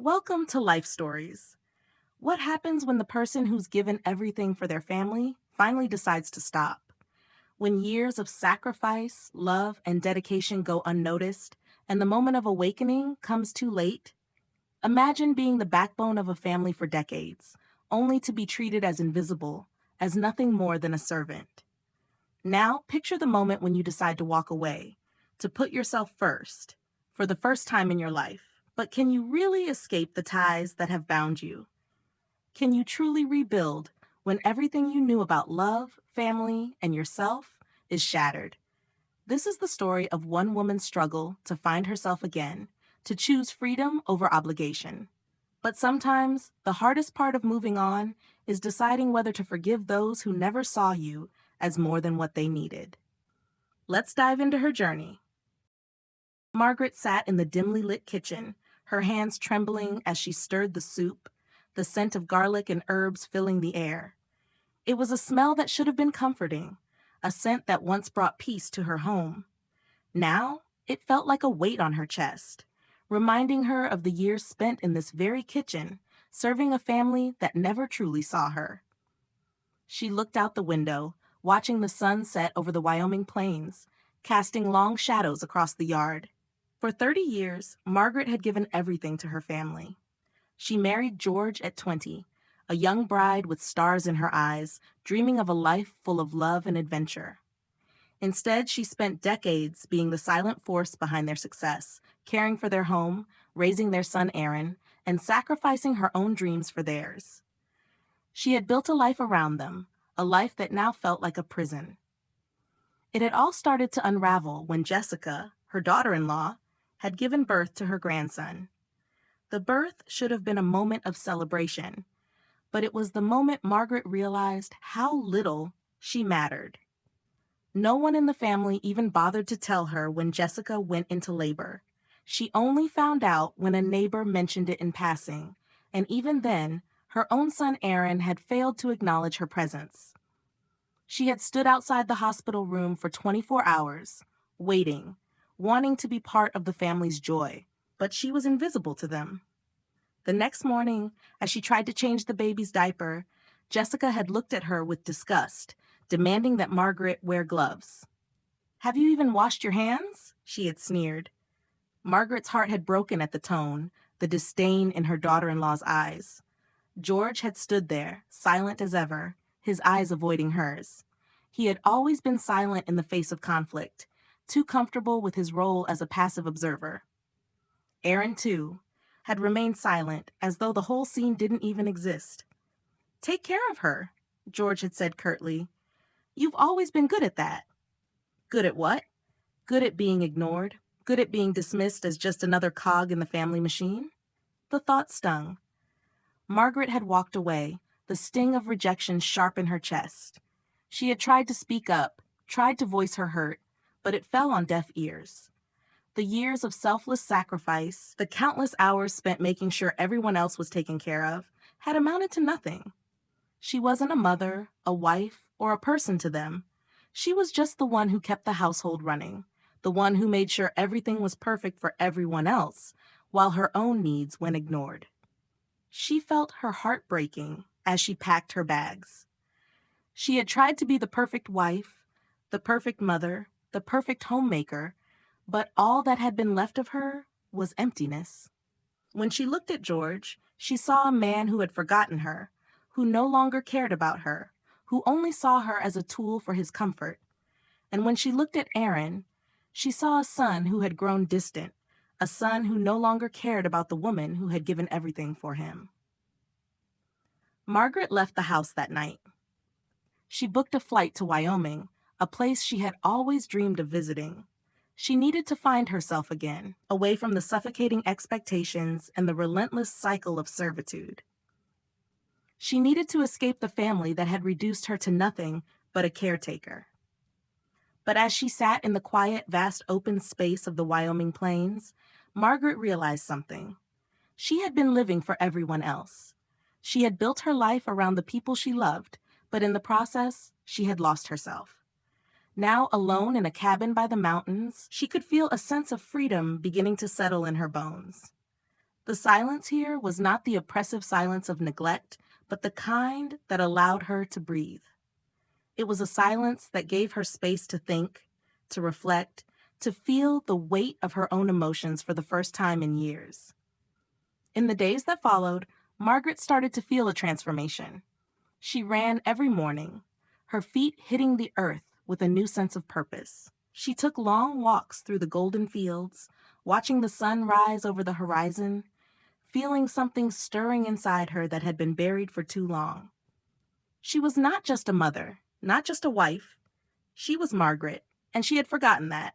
Welcome to Life Stories. What happens when the person who's given everything for their family finally decides to stop? When years of sacrifice, love, and dedication go unnoticed, and the moment of awakening comes too late? Imagine being the backbone of a family for decades, only to be treated as invisible, as nothing more than a servant. Now, picture the moment when you decide to walk away, to put yourself first, for the first time in your life. But can you really escape the ties that have bound you? Can you truly rebuild when everything you knew about love, family, and yourself is shattered? This is the story of one woman's struggle to find herself again, to choose freedom over obligation. But sometimes, the hardest part of moving on is deciding whether to forgive those who never saw you as more than what they needed. Let's dive into her journey. Margaret sat in the dimly lit kitchen, her hands trembling as she stirred the soup, the scent of garlic and herbs filling the air. It was a smell that should have been comforting, a scent that once brought peace to her home. Now, it felt like a weight on her chest, reminding her of the years spent in this very kitchen, serving a family that never truly saw her. She looked out the window, watching the sun set over the Wyoming plains, casting long shadows across the yard. For 30 years, Margaret had given everything to her family. She married George at 20, a young bride with stars in her eyes, dreaming of a life full of love and adventure. Instead, she spent decades being the silent force behind their success, caring for their home, raising their son Aaron, and sacrificing her own dreams for theirs. She had built a life around them, a life that now felt like a prison. It had all started to unravel when Jessica, her daughter-in-law, had given birth to her grandson. The birth should have been a moment of celebration, but it was the moment Margaret realized how little she mattered. No one in the family even bothered to tell her when Jessica went into labor. She only found out when a neighbor mentioned it in passing, and even then, her own son Aaron had failed to acknowledge her presence. She had stood outside the hospital room for 24 hours, waiting, wanting to be part of the family's joy, but she was invisible to them. The next morning, as she tried to change the baby's diaper, Jessica had looked at her with disgust, demanding that Margaret wear gloves. "Have you even washed your hands?" she had sneered. Margaret's heart had broken at the tone, the disdain in her daughter-in-law's eyes. George had stood there, silent as ever, his eyes avoiding hers. He had always been silent in the face of conflict, too comfortable with his role as a passive observer. Aaron, too, had remained silent, as though the whole scene didn't even exist. "Take care of her," George had said curtly. "You've always been good at that." Good at what? Good at being ignored? Good at being dismissed as just another cog in the family machine? The thought stung. Margaret had walked away, the sting of rejection sharp in her chest. She had tried to speak up, tried to voice her hurt, but it fell on deaf ears. The years of selfless sacrifice, the countless hours spent making sure everyone else was taken care of, had amounted to nothing. She wasn't a mother, a wife, or a person to them. She was just the one who kept the household running, the one who made sure everything was perfect for everyone else, while her own needs went ignored. She felt her heart breaking as she packed her bags. She had tried to be the perfect wife, the perfect mother, the perfect homemaker, but all that had been left of her was emptiness. When she looked at George, she saw a man who had forgotten her, who no longer cared about her, who only saw her as a tool for his comfort. And when she looked at Aaron, she saw a son who had grown distant, a son who no longer cared about the woman who had given everything for him. Margaret left the house that night. She booked a flight to Wyoming, a place she had always dreamed of visiting. She needed to find herself again, away from the suffocating expectations and the relentless cycle of servitude. She needed to escape the family that had reduced her to nothing but a caretaker. But as she sat in the quiet, vast open space of the Wyoming plains, Margaret realized something. She had been living for everyone else. She had built her life around the people she loved, but in the process, she had lost herself. Now alone in a cabin by the mountains, she could feel a sense of freedom beginning to settle in her bones. The silence here was not the oppressive silence of neglect, but the kind that allowed her to breathe. It was a silence that gave her space to think, to reflect, to feel the weight of her own emotions for the first time in years. In the days that followed, Margaret started to feel a transformation. She ran every morning, her feet hitting the earth with a new sense of purpose. She took long walks through the golden fields, watching the sun rise over the horizon, feeling something stirring inside her that had been buried for too long. She was not just a mother, not just a wife. She was Margaret, and she had forgotten that.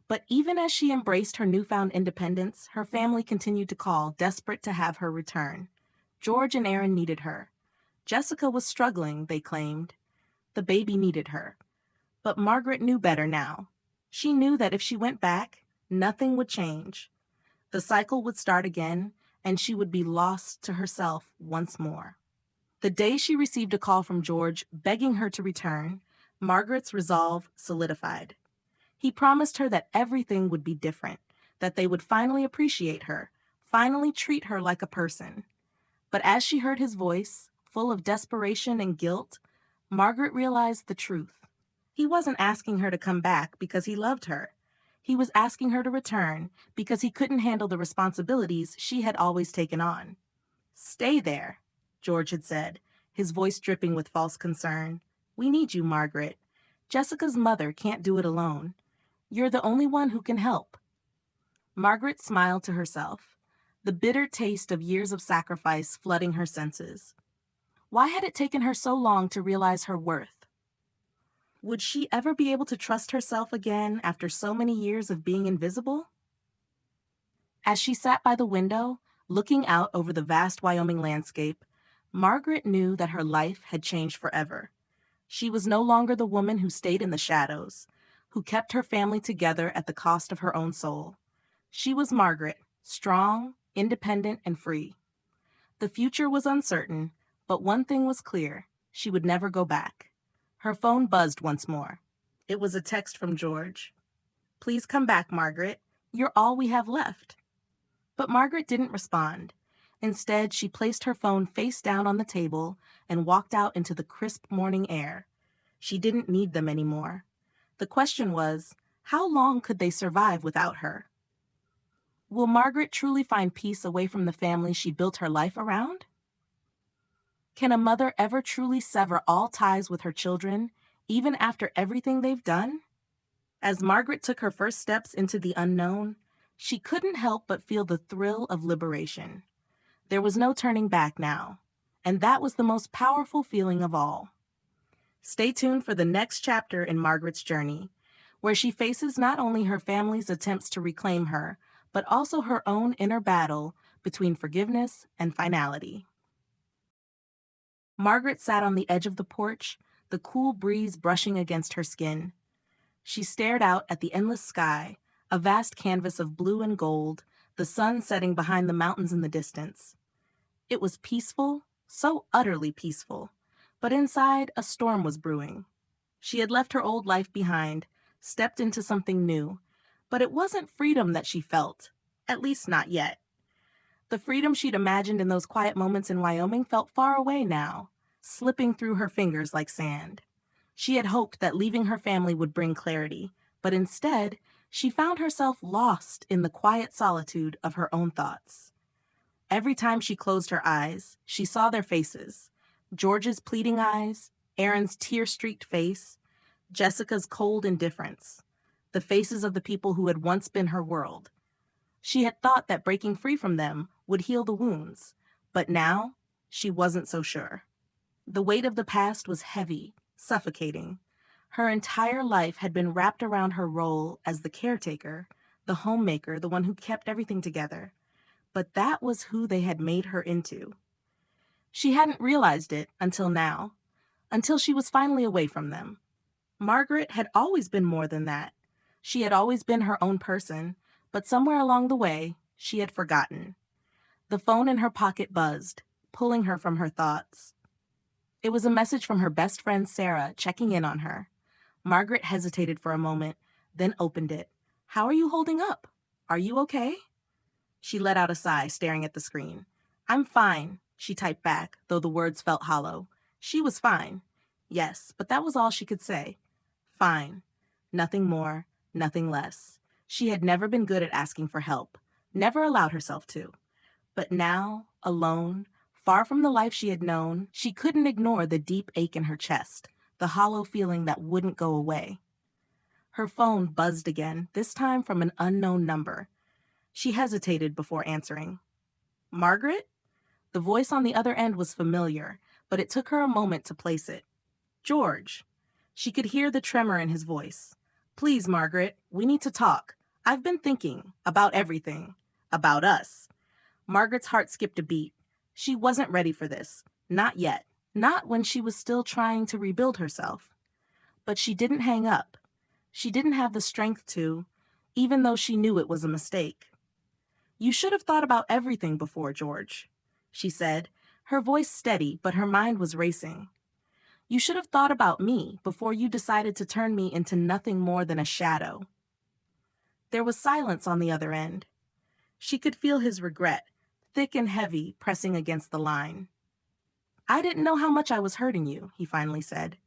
But even as she embraced her newfound independence, her family continued to call, desperate to have her return. George and Aaron needed her. Jessica was struggling, they claimed. The baby needed her. But Margaret knew better now. She knew that if she went back, nothing would change. The cycle would start again, and she would be lost to herself once more. The day she received a call from George begging her to return, Margaret's resolve solidified. He promised her that everything would be different, that they would finally appreciate her, finally treat her like a person. But as she heard his voice, full of desperation and guilt, Margaret realized the truth. He wasn't asking her to come back because he loved her. He was asking her to return because he couldn't handle the responsibilities she had always taken on. "Stay there," George had said, his voice dripping with false concern. "We need you, Margaret. Jessica's mother can't do it alone. You're the only one who can help." Margaret smiled to herself, the bitter taste of years of sacrifice flooding her senses. Why had it taken her so long to realize her worth? Would she ever be able to trust herself again after so many years of being invisible? As she sat by the window, looking out over the vast Wyoming landscape, Margaret knew that her life had changed forever. She was no longer the woman who stayed in the shadows, who kept her family together at the cost of her own soul. She was Margaret, strong, independent, and free. The future was uncertain, but one thing was clear: she would never go back. Her phone buzzed once more. It was a text from George. "Please come back, Margaret. You're all we have left." But Margaret didn't respond. Instead, she placed her phone face down on the table and walked out into the crisp morning air. She didn't need them anymore. The question was, how long could they survive without her? Will Margaret truly find peace away from the family she built her life around? Can a mother ever truly sever all ties with her children, even after everything they've done? As Margaret took her first steps into the unknown, she couldn't help but feel the thrill of liberation. There was no turning back now, and that was the most powerful feeling of all. Stay tuned for the next chapter in Margaret's journey, where she faces not only her family's attempts to reclaim her, but also her own inner battle between forgiveness and finality. Margaret sat on the edge of the porch, the cool breeze brushing against her skin. She stared out at the endless sky, a vast canvas of blue and gold, the sun setting behind the mountains in the distance. It was peaceful, so utterly peaceful, but inside a storm was brewing. She had left her old life behind, stepped into something new, but it wasn't freedom that she felt, at least not yet. The freedom she'd imagined in those quiet moments in Wyoming felt far away now, slipping through her fingers like sand. She had hoped that leaving her family would bring clarity, but instead, she found herself lost in the quiet solitude of her own thoughts. Every time she closed her eyes, she saw their faces: George's pleading eyes, Aaron's tear-streaked face, Jessica's cold indifference, the faces of the people who had once been her world. She had thought that breaking free from them would heal the wounds, but now she wasn't so sure. The weight of the past was heavy, suffocating. Her entire life had been wrapped around her role as the caretaker, the homemaker, the one who kept everything together. But that was who they had made her into. She hadn't realized it until now, until she was finally away from them. Margaret had always been more than that. She had always been her own person, but somewhere along the way, she had forgotten. The phone in her pocket buzzed, pulling her from her thoughts. It was a message from her best friend Sarah, checking in on her. Margaret hesitated for a moment, then opened it. "How are you holding up? Are you okay?" She let out a sigh, staring at the screen. I'm fine, she typed back, though the words felt hollow. She was fine. Yes, but that was all she could say. Fine. Nothing more, nothing less. She had never been good at asking for help, never allowed herself to. But now, alone, far from the life she had known, she couldn't ignore the deep ache in her chest, the hollow feeling that wouldn't go away. Her phone buzzed again, this time from an unknown number. She hesitated before answering. Margaret? The voice on the other end was familiar, but it took her a moment to place it. George. She could hear the tremor in his voice. Please, Margaret, we need to talk. I've been thinking about everything. About us. Margaret's heart skipped a beat. She wasn't ready for this. Not yet. Not when she was still trying to rebuild herself. But she didn't hang up. She didn't have the strength to, even though she knew it was a mistake. You should have thought about everything before, George, she said, her voice steady, but her mind was racing. You should have thought about me before you decided to turn me into nothing more than a shadow. There was silence on the other end. She could feel his regret, thick and heavy, pressing against the line. I didn't know how much I was hurting you, he finally said.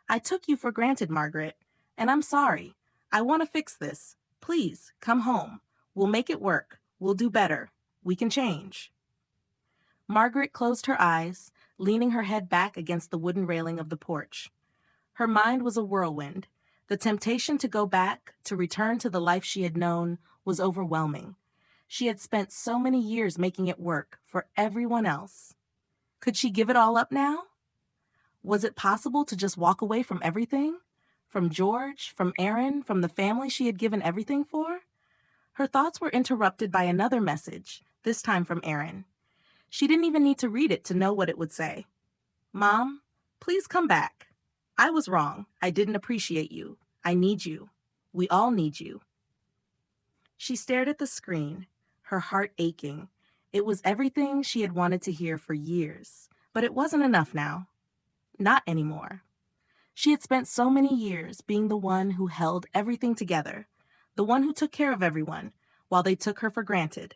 I took you for granted, Margaret, and I'm sorry. I want to fix this. Please, come home. We'll make it work. We'll do better. We can change. Margaret closed her eyes, leaning her head back against the wooden railing of the porch. Her mind was a whirlwind. The temptation to go back, to return to the life she had known, was overwhelming. She had spent so many years making it work for everyone else. Could she give it all up now? Was it possible to just walk away from everything? From George, from Aaron, from the family she had given everything for? Her thoughts were interrupted by another message, this time from Aaron. She didn't even need to read it to know what it would say. Mom, please come back. I was wrong. I didn't appreciate you. I need you. We all need you. She stared at the screen, her heart aching. It was everything she had wanted to hear for years, but it wasn't enough now. Not anymore. She had spent so many years being the one who held everything together, the one who took care of everyone, while they took her for granted.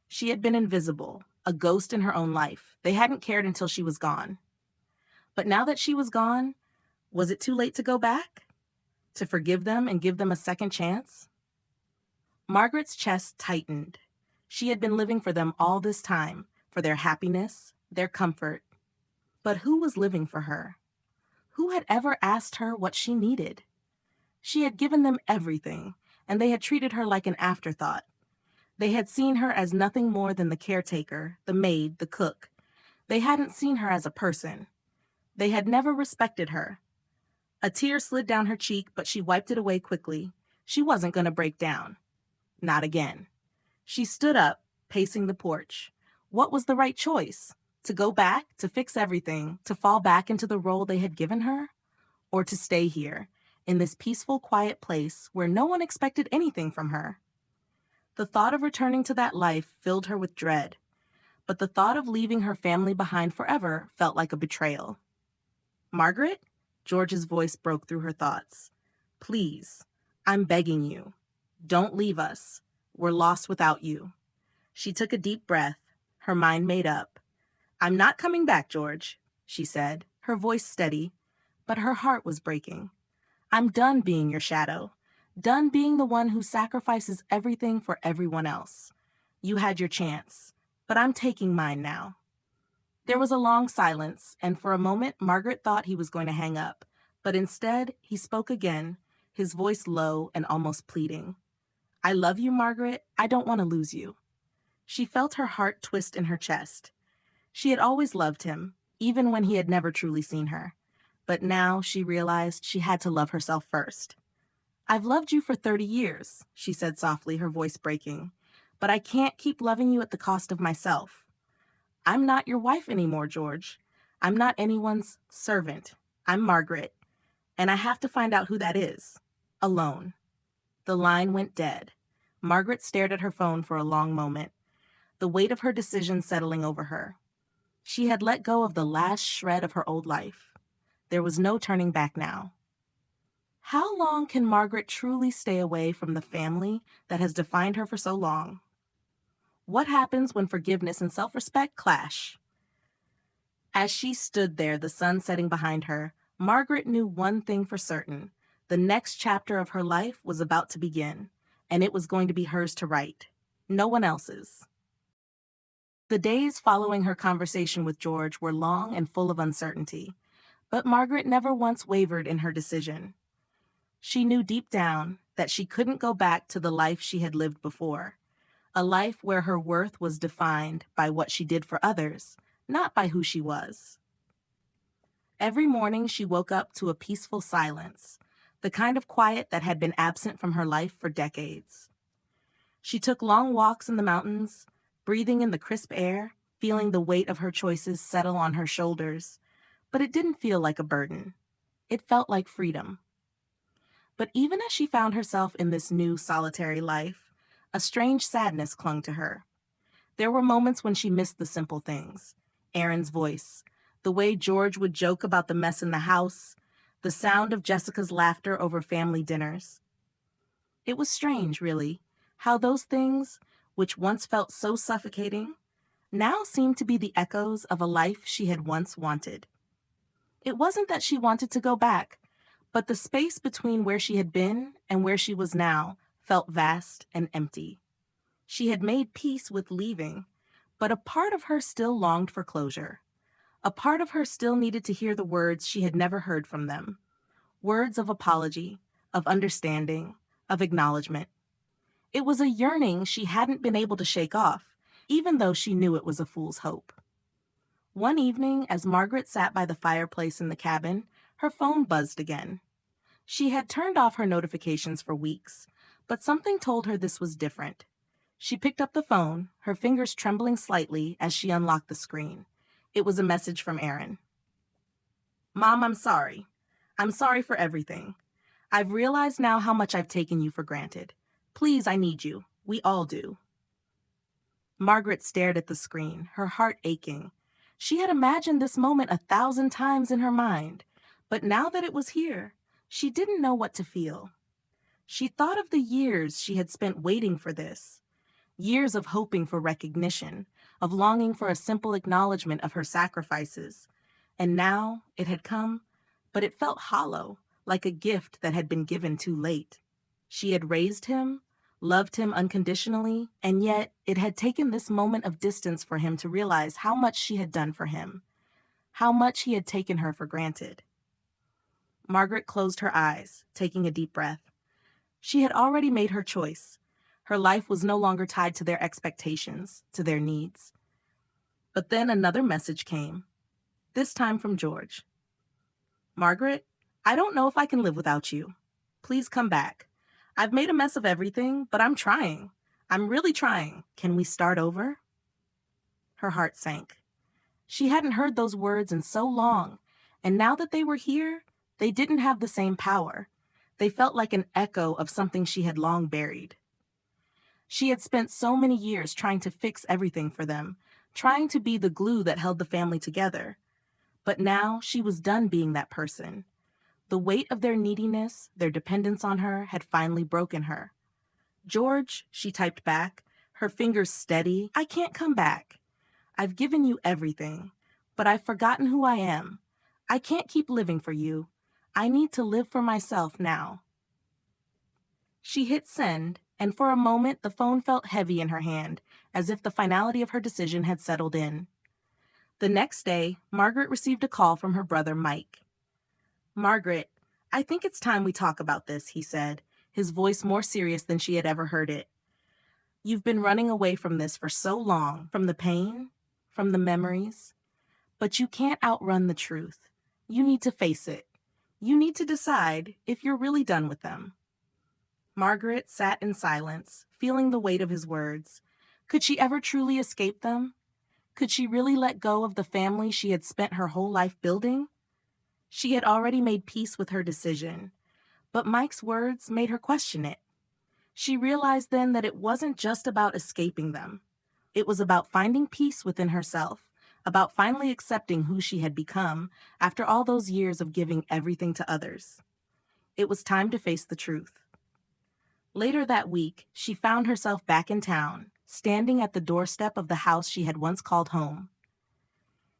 She had been invisible, a ghost in her own life. They hadn't cared until she was gone. But now that she was gone, was it too late to go back? To forgive them and give them a second chance? Margaret's chest tightened. She had been living for them all this time, for their happiness, their comfort. But who was living for her? Who had ever asked her what she needed? She had given them everything, and they had treated her like an afterthought. They had seen her as nothing more than the caretaker, the maid, the cook. They hadn't seen her as a person. They had never respected her. A tear slid down her cheek, but she wiped it away quickly. She wasn't going to break down. Not again. She stood up, pacing the porch. What was the right choice? To go back, to fix everything, to fall back into the role they had given her? Or to stay here, in this peaceful, quiet place where no one expected anything from her? The thought of returning to that life filled her with dread, but the thought of leaving her family behind forever felt like a betrayal. Margaret? George's voice broke through her thoughts. Please, I'm begging you. Don't leave us. We're lost without you. She took a deep breath, her mind made up. I'm not coming back, George, she said, her voice steady, but her heart was breaking. I'm done being your shadow, done being the one who sacrifices everything for everyone else. You had your chance, but I'm taking mine now. There was a long silence, and for a moment Margaret thought he was going to hang up, but instead he spoke again, his voice low and almost pleading. I love you, Margaret. I don't want to lose you. She felt her heart twist in her chest. She had always loved him, even when he had never truly seen her. But now she realized she had to love herself first. I've loved you for 30 years, she said softly, her voice breaking. But I can't keep loving you at the cost of myself. I'm not your wife anymore, George. I'm not anyone's servant. I'm Margaret. And I have to find out who that is. Alone. The line went dead. Margaret stared at her phone for a long moment, the weight of her decision settling over her. She had let go of the last shred of her old life. There was no turning back now. How long can Margaret truly stay away from the family that has defined her for so long? What happens when forgiveness and self-respect clash? As she stood there, the sun setting behind her, Margaret knew one thing for certain. The next chapter of her life was about to begin, and it was going to be hers to write. No one else's. The days following her conversation with George were long and full of uncertainty, but Margaret never once wavered in her decision. She knew deep down that she couldn't go back to the life she had lived before, a life where her worth was defined by what she did for others, not by who she was. Every morning she woke up to a peaceful silence, the kind of quiet that had been absent from her life for decades. She took long walks in the mountains, breathing in the crisp air, feeling the weight of her choices settle on her shoulders. But it didn't feel like a burden. It felt like freedom. But even as she found herself in this new solitary life, a strange sadness clung to her. There were moments when she missed the simple things. Aaron's voice, the way George would joke about the mess in the house, the sound of Jessica's laughter over family dinners. It was strange, really, how those things, which once felt so suffocating, now seemed to be the echoes of a life she had once wanted. It wasn't that she wanted to go back, but the space between where she had been and where she was now felt vast and empty. She had made peace with leaving, but a part of her still longed for closure. A part of her still needed to hear the words she had never heard from them. Words of apology, of understanding, of acknowledgement. It was a yearning she hadn't been able to shake off, even though she knew it was a fool's hope. One evening, as Margaret sat by the fireplace in the cabin, her phone buzzed again. She had turned off her notifications for weeks, but something told her this was different. She picked up the phone, her fingers trembling slightly as she unlocked the screen. It was a message from Aaron. "Mom, I'm sorry. I'm sorry for everything. I've realized now how much I've taken you for granted. Please, I need you. We all do." Margaret stared at the screen, her heart aching. She had imagined this moment 1,000 times in her mind, but now that it was here, she didn't know what to feel. She thought of the years she had spent waiting for this, years of hoping for recognition, of longing for a simple acknowledgement of her sacrifices. And now it had come, but it felt hollow, like a gift that had been given too late. She had raised him, loved him unconditionally, and yet it had taken this moment of distance for him to realize how much she had done for him, how much he had taken her for granted. Margaret closed her eyes, taking a deep breath. She had already made her choice. Her life was no longer tied to their expectations, to their needs. But then another message came, this time from George. "Margaret, I don't know if I can live without you. Please come back. I've made a mess of everything, but I'm trying. I'm really trying. Can we start over?" Her heart sank. She hadn't heard those words in so long, and now that they were here, they didn't have the same power. They felt like an echo of something she had long buried. She had spent so many years trying to fix everything for them, trying to be the glue that held the family together. But now she was done being that person. The weight of their neediness, their dependence on her, had finally broken her. "George," she typed back, her fingers steady, "I can't come back. I've given you everything, but I've forgotten who I am. I can't keep living for you. I need to live for myself now." She hit send, and for a moment the phone felt heavy in her hand, as if the finality of her decision had settled in. The next day, Margaret received a call from her brother Mike. "Margaret, I think it's time we talk about this," he said, his voice more serious than she had ever heard it. "You've been running away from this for so long, from the pain, from the memories, but you can't outrun the truth. You need to face it. You need to decide if you're really done with them." Margaret sat in silence, feeling the weight of his words. Could she ever truly escape them? Could she really let go of the family she had spent her whole life building? She had already made peace with her decision, but Mike's words made her question it. She realized then that it wasn't just about escaping them. It was about finding peace within herself, about finally accepting who she had become after all those years of giving everything to others. It was time to face the truth. Later that week, she found herself back in town, standing at the doorstep of the house she had once called home.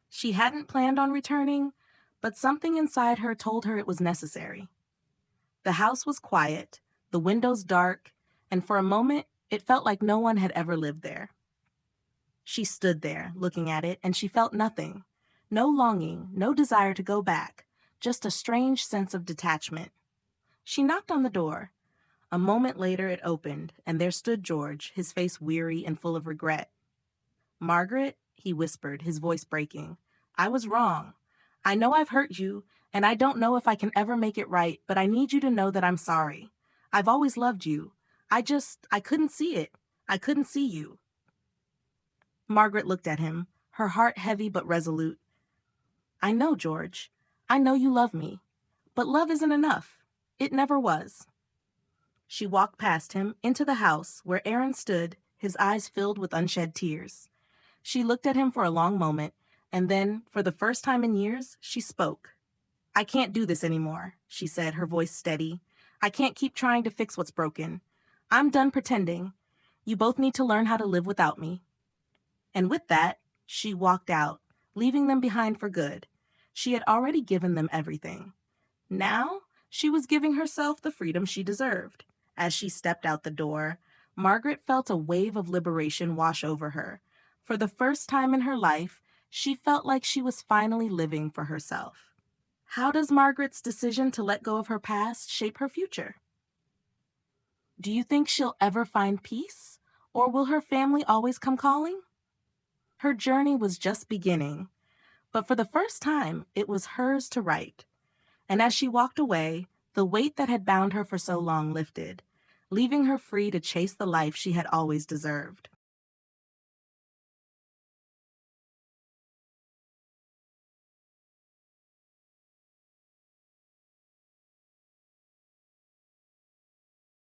She hadn't planned on returning, but something inside her told her it was necessary. The house was quiet, the windows dark, and for a moment, it felt like no one had ever lived there. She stood there, looking at it, and she felt nothing. No longing, no desire to go back, just a strange sense of detachment. She knocked on the door. A moment later it opened, and there stood George, his face weary and full of regret. "Margaret," he whispered, his voice breaking, "I was wrong. I know I've hurt you, and I don't know if I can ever make it right, but I need you to know that I'm sorry. I've always loved you. I couldn't see it. I couldn't see you." Margaret looked at him, her heart heavy but resolute. "I know, George. I know you love me. But love isn't enough. It never was." She walked past him, into the house, where Aaron stood, his eyes filled with unshed tears. She looked at him for a long moment, and then, for the first time in years, she spoke. "I can't do this anymore," she said, her voice steady. "I can't keep trying to fix what's broken. I'm done pretending. You both need to learn how to live without me." And with that, she walked out, leaving them behind for good. She had already given them everything. Now, she was giving herself the freedom she deserved. As she stepped out the door, Margaret felt a wave of liberation wash over her. For the first time in her life, she felt like she was finally living for herself. How does Margaret's decision to let go of her past shape her future? Do you think she'll ever find peace? Or will her family always come calling? Her journey was just beginning, but for the first time, it was hers to write. And as she walked away, the weight that had bound her for so long lifted, leaving her free to chase the life she had always deserved.